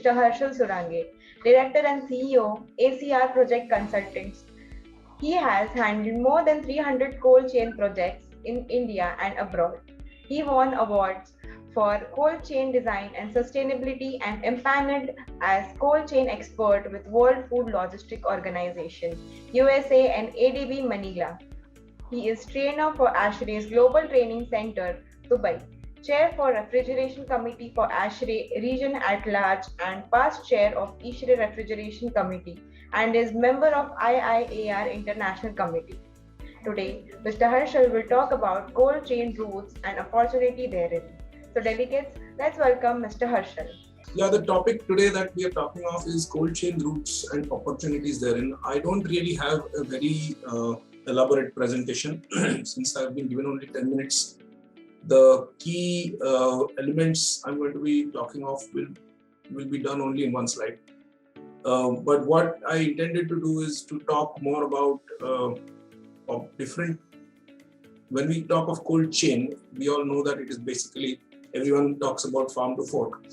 Mr. Harshal Surange, Director and CEO, ACR Project Consultants. He has handled more than 300 cold chain projects in India and abroad. He won awards for cold chain design and sustainability and empaneled as cold chain expert with World Food Logistic Organization, USA and ADB Manila. He is trainer for ASHRAE's Global Training Center, Dubai, chair for Refrigeration Committee for ASHRAE region at large and past chair of ISHRAE Refrigeration Committee and is member of IIAR International Committee. Today, Mr. Harshal will talk about cold chain routes and opportunity therein. So delegates, let's welcome Mr. Harshal. Yeah, the topic today that we are talking of is cold chain routes and opportunities therein. I don't really have a very elaborate presentation since I've been given only 10 minutes. The key elements I'm going to be talking of will be done only in one slide. But what I intended to do is to talk more about different. When we talk of cold chain, we all know that it is basically everyone talks about farm to fork.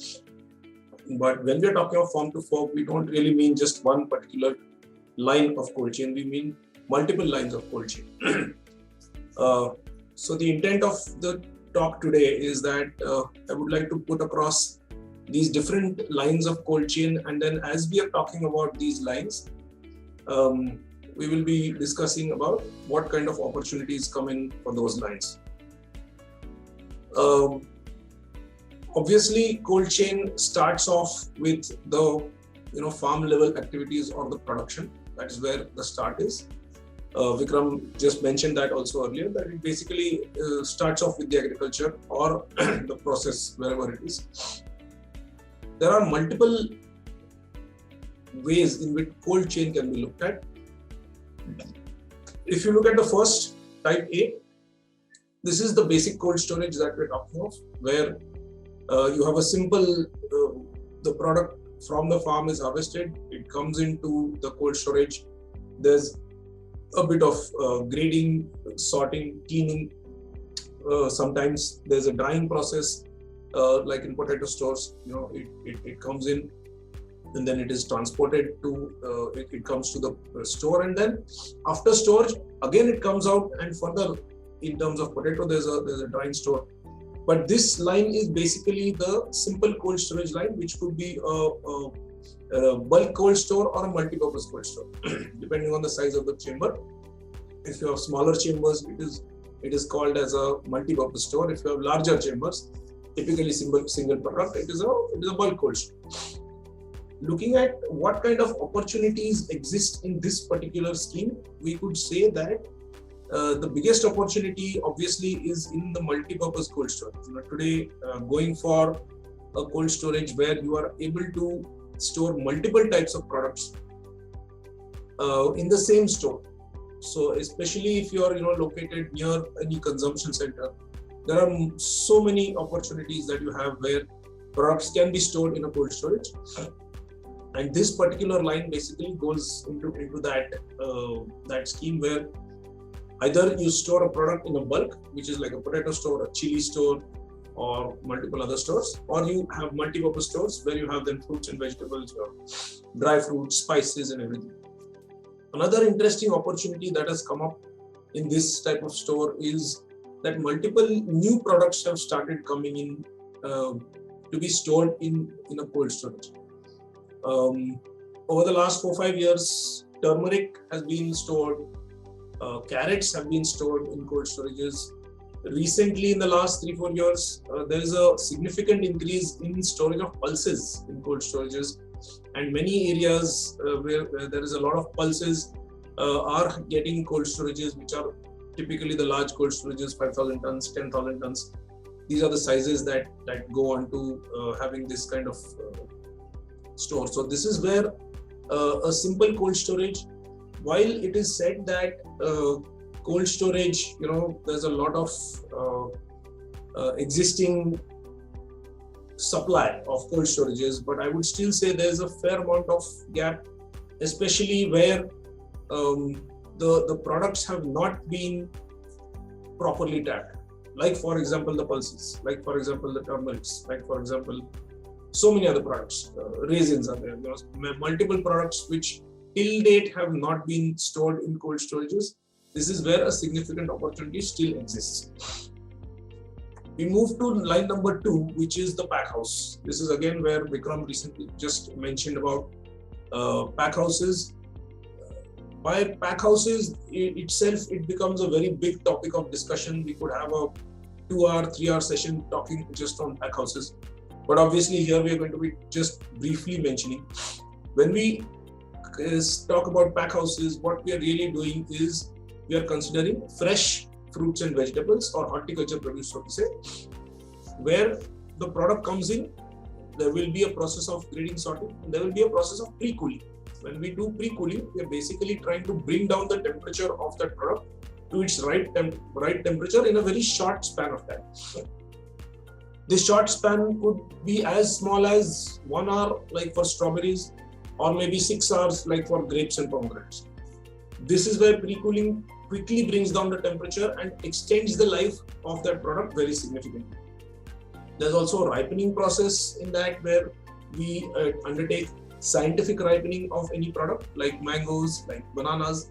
But when we are talking of farm to fork, we don't really mean just one particular line of cold chain. We mean multiple lines of cold chain. So the intent of the talk today is that I would like to put across these different lines of cold chain, and then as we are talking about these lines, we will be discussing about what kind of opportunities come in for those lines. Obviously, cold chain starts off with the farm level activities or the production. That is where the start is. Vikram just mentioned that also earlier, that it basically starts off with the agriculture or the process, wherever it is. There are multiple ways in which cold chain can be looked at. If you look at the first, type A, this is the basic cold storage that we're talking of, where you have a simple, the product from the farm is harvested, it comes into the cold storage. There's a bit of grading, sorting, cleaning. Sometimes there's a drying process, like in potato stores. It comes in, and then it is transported to. It comes to the store, and then after storage, again it comes out, and further in terms of potato, there's a drying store. But this line is basically the simple cold storage line, which could be a bulk cold store or a multi-purpose cold store, depending on the size of the chamber. If you have smaller chambers, it is called as a multi-purpose store. If you have larger chambers, typically single product, it is a bulk cold store. Looking at what kind of opportunities exist in this particular scheme, we could say that the biggest opportunity obviously is in the multi-purpose cold storage. Today, going for a cold storage where you are able to store multiple types of products in the same store. So especially if you are located near any consumption center, there are so many opportunities that you have where products can be stored in a cold storage. And this particular line basically goes into that scheme where either you store a product in a bulk, which is like a potato store, a chili store, or multiple other stores, or you have multi-purpose stores where you have then fruits and vegetables, or dry fruits, spices, and everything. Another interesting opportunity that has come up in this type of store is that multiple new products have started coming in to be stored in a cold storage. Over the last 4-5 years, turmeric has been stored, carrots have been stored in cold storages. Recently, in the last 3-4 years, there is a significant increase in storage of pulses in cold storages, and many areas where there is a lot of pulses are getting cold storages, which are typically the large cold storages, 5,000 tons, 10,000 tons. These are the sizes that go on to having this kind of store. So this is where a simple cold storage, while it is said that cold storage, there's a lot of existing supply of cold storages, but I would still say there's a fair amount of gap, especially where the products have not been properly tagged. Like for example, the pulses, like for example, the turmerics, like for example, so many other products. Raisins are there. There are multiple products which till date have not been stored in cold storages. This is where a significant opportunity still exists. We move to line number 2, which is the pack house. This is again where Vikram recently just mentioned about pack houses. By pack houses itself, it becomes a very big topic of discussion. We could have a 2-hour, 3-hour session talking just on pack houses. But obviously here we are going to be just briefly mentioning. When we talk about pack houses, what we are really doing is we are considering fresh fruits and vegetables or horticulture produce, so to say, where the product comes in. There will be a process of grading, sorting, and there will be a process of pre-cooling. When we do pre-cooling, we are basically trying to bring down the temperature of that product to its right temperature in a very short span of time. This short span could be as small as 1 hour, like for strawberries, or maybe 6 hours, like for grapes and pomegranates. This is where pre-cooling quickly brings down the temperature and extends the life of that product very significantly. There's also a ripening process in that, where we undertake scientific ripening of any product, like mangoes, like bananas.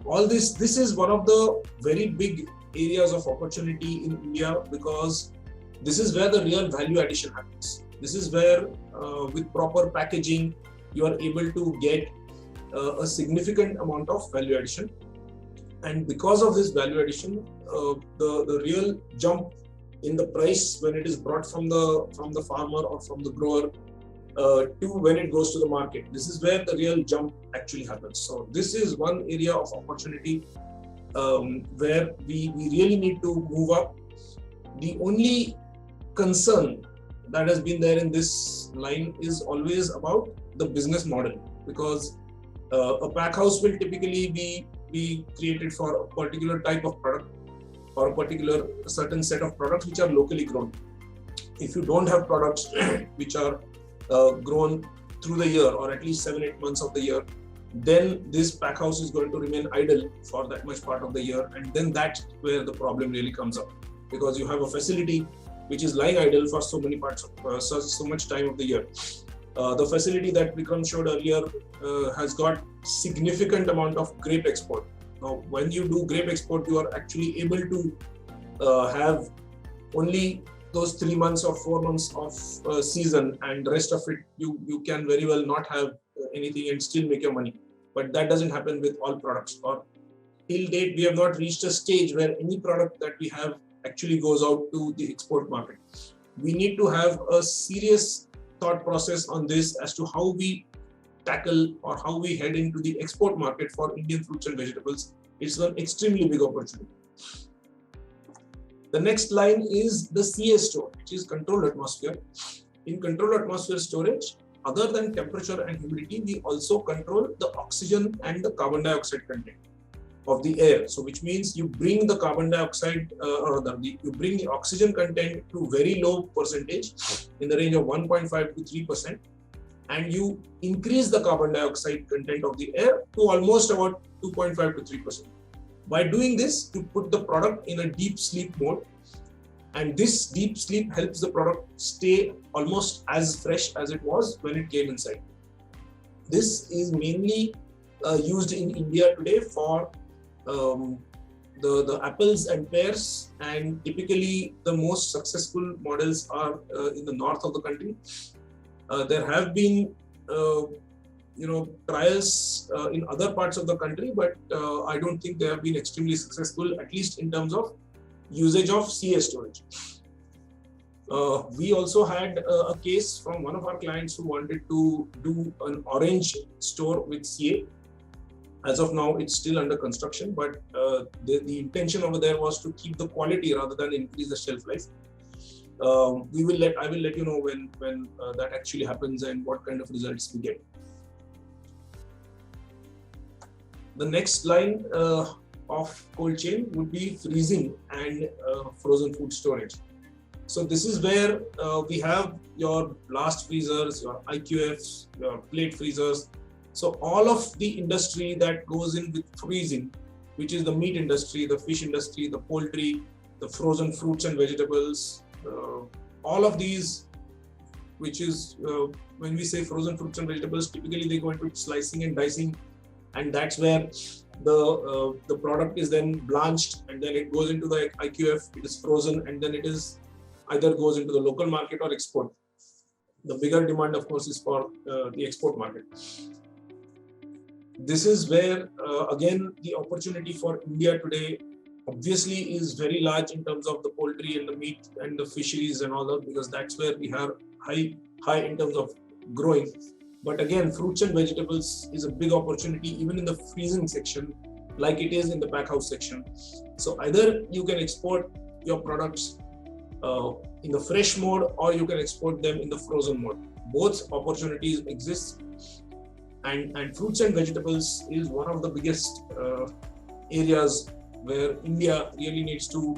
All this is one of the very big areas of opportunity in India, because this is where the real value addition happens. This is where with proper packaging, you are able to get a significant amount of value addition. And because of this value addition, the real jump in the price when it is brought from the farmer or from the grower to when it goes to the market, this is where the real jump actually happens. So this is one area of opportunity where we really need to move up. The only concern that has been there in this line is always about the business model, because a pack house will typically be created for a particular type of product or a certain set of products which are locally grown. If you don't have products which are grown through the year, or at least 7-8 months of the year, then this pack house is going to remain idle for that much part of the year, and then that's where the problem really comes up, because you have a facility which is lying idle for so many parts of so much time of the year. The facility that Vikram showed earlier has got significant amount of grape export. Now, when you do grape export, you are actually able to have only those 3 months or 4 months of season, and the rest of it you can very well not have anything and still make your money. But that doesn't happen with all products, or till date we have not reached a stage where any product that we have actually goes out to the export market. We need to have a serious thought process on this as to how we tackle or how we head into the export market for Indian fruits and vegetables. It's an extremely big opportunity. The next line is the CA store, which is controlled atmosphere. In controlled atmosphere storage, other than temperature and humidity, we also control the oxygen and the carbon dioxide content of the air. So which means you bring the carbon dioxide you bring the oxygen content to very low percentage in the range of 1.5 to 3%, and you increase the carbon dioxide content of the air to almost about 2.5 to 3%. By doing this, you put the product in a deep sleep mode, and this deep sleep helps the product stay almost as fresh as it was when it came inside. This is mainly used in India today for the apples and pears, and typically the most successful models are in the north of the country. There have been trials in other parts of the country, but I don't think they have been extremely successful, at least in terms of usage of CA storage. We also had a case from one of our clients who wanted to do an orange store with CA. As of now, it's still under construction, but the intention over there was to keep the quality rather than increase the shelf life. I will let you know when that actually happens and what kind of results we get. The next line of cold chain would be freezing and frozen food storage. So this is where we have your blast freezers, your IQFs, your plate freezers. So all of the industry that goes in with freezing, which is the meat industry, the fish industry, the poultry, the frozen fruits and vegetables, all of these which is when we say frozen fruits and vegetables, typically they go into slicing and dicing, and that's where the product is then blanched, and then it goes into the IQF. It is frozen, and then it is either goes into the local market or export. The bigger demand, of course, is for the export market. This is where again the opportunity for India today obviously is very large in terms of the poultry and the meat and the fisheries and all that, because that's where we have high in terms of growing. But again, fruits and vegetables is a big opportunity even in the freezing section, like it is in the packhouse section. So either you can export your products in the fresh mode, or you can export them in the frozen mode. Both opportunities exist, and fruits and vegetables is one of the biggest areas where India really needs to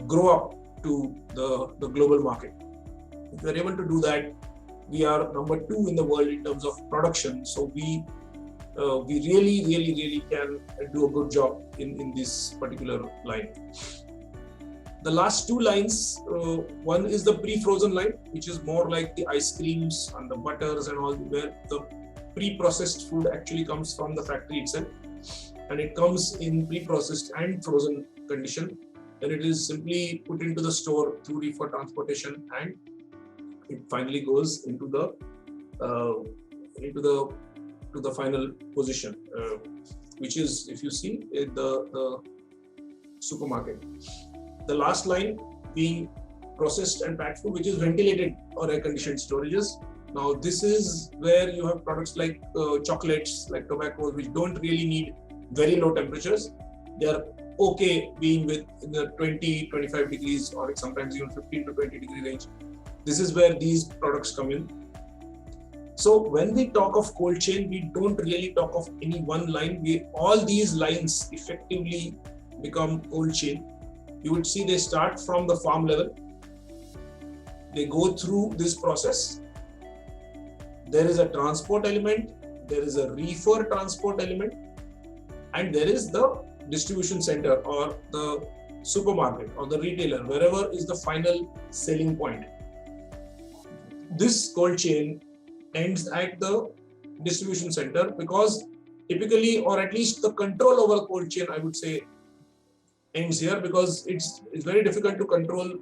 grow up to the global market. If we are able to do that, we are number 2 in the world in terms of production. So we really can do a good job in this particular line. The last 2 lines, one is the pre-frozen line, which is more like the ice creams and the butters and all, where the pre-processed food actually comes from the factory itself, and it comes in pre-processed and frozen condition. Then it is simply put into the store through reefer transportation, and it finally goes into the final position, which is, if you see, the supermarket. The last line being processed and packed food, which is ventilated or air-conditioned storages. Now, this is where you have products like chocolates, like tobacco, which don't really need very low temperatures. They are okay being with in the 20-25 degrees, or sometimes even 15 to 20 degree range. This is where these products come in. So when we talk of cold chain, we don't really talk of any one line. All these lines effectively become cold chain. You would see they start from the farm level. They go through this process. There is a transport element, there is a reefer transport element, and there is the distribution center or the supermarket or the retailer, wherever is the final selling point. This cold chain ends at the distribution center, because typically, or at least the control over cold chain, I would say, ends here, because it's very difficult to control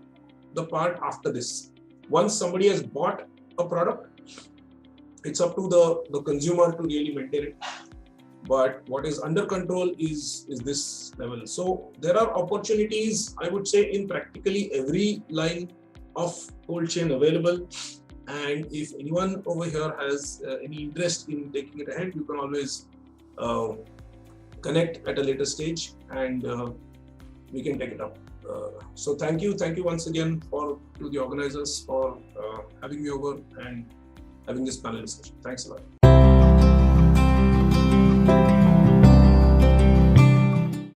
the part after this. Once somebody has bought a product, it's up to the consumer to really maintain it. But what is under control is this level. So there are opportunities, I would say, in practically every line of cold chain available. And if anyone over here has any interest in taking it ahead, you can always connect at a later stage, and we can take it up. So thank you once again to the organizers for having me over and having this panel discussion. Thanks a lot.